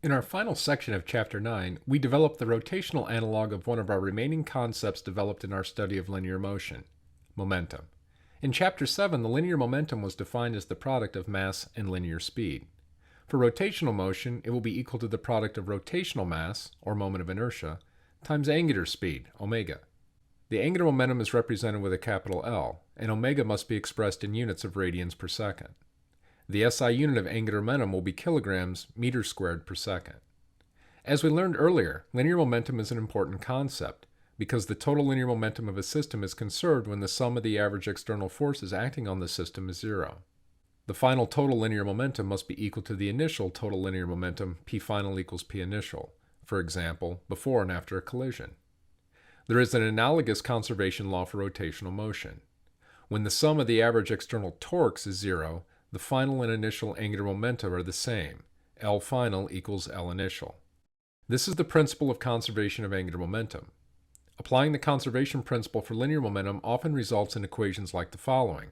In our final section of Chapter 9, we developed the rotational analog of one of our remaining concepts developed in our study of linear motion, momentum. In Chapter 7, the linear momentum was defined as the product of mass and linear speed. For rotational motion, it will be equal to the product of rotational mass, or moment of inertia, times angular speed, omega. The angular momentum is represented with a capital L, and omega must be expressed in units of radians per second. The SI unit of angular momentum will be kilograms meters squared per second. As we learned earlier, linear momentum is an important concept because the total linear momentum of a system is conserved when the sum of the average external forces acting on the system is zero. The final total linear momentum must be equal to the initial total linear momentum, P final equals P initial, for example, before and after a collision. There is an analogous conservation law for rotational motion. When the sum of the average external torques is zero, the final and initial angular momenta are the same. L final equals L initial. This is the principle of conservation of angular momentum. Applying the conservation principle for linear momentum often results in equations like the following.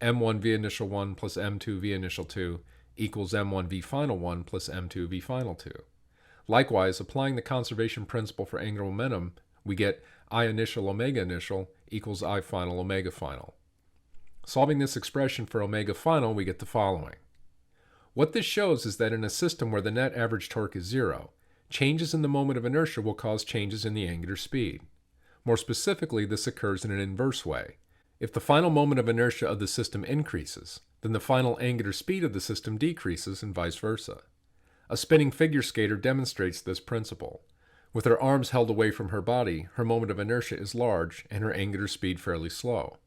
m1 v initial 1 plus m2 v initial 2 equals m1 v final 1 plus m2 v final 2. Likewise, applying the conservation principle for angular momentum, we get I initial omega initial equals I final omega final. Solving this expression for omega final, we get the following. What this shows is that in a system where the net average torque is zero, changes in the moment of inertia will cause changes in the angular speed. More specifically, this occurs in an inverse way. If the final moment of inertia of the system increases, then the final angular speed of the system decreases and vice versa. A spinning figure skater demonstrates this principle. With her arms held away from her body, her moment of inertia is large and her angular speed fairly slow.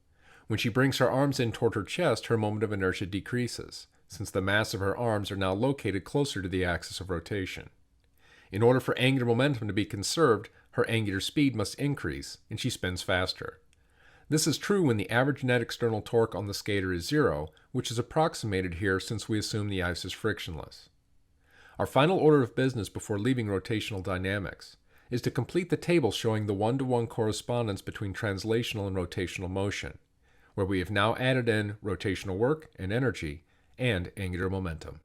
When she brings her arms in toward her chest, her moment of inertia decreases, since the mass of her arms are now located closer to the axis of rotation. In order for angular momentum to be conserved, her angular speed must increase, and she spins faster. This is true when the average net external torque on the skater is zero, which is approximated here since we assume the ice is frictionless. Our final order of business before leaving rotational dynamics is to complete the table showing the one-to-one correspondence between translational and rotational motion, where we have now added in rotational work and energy and angular momentum.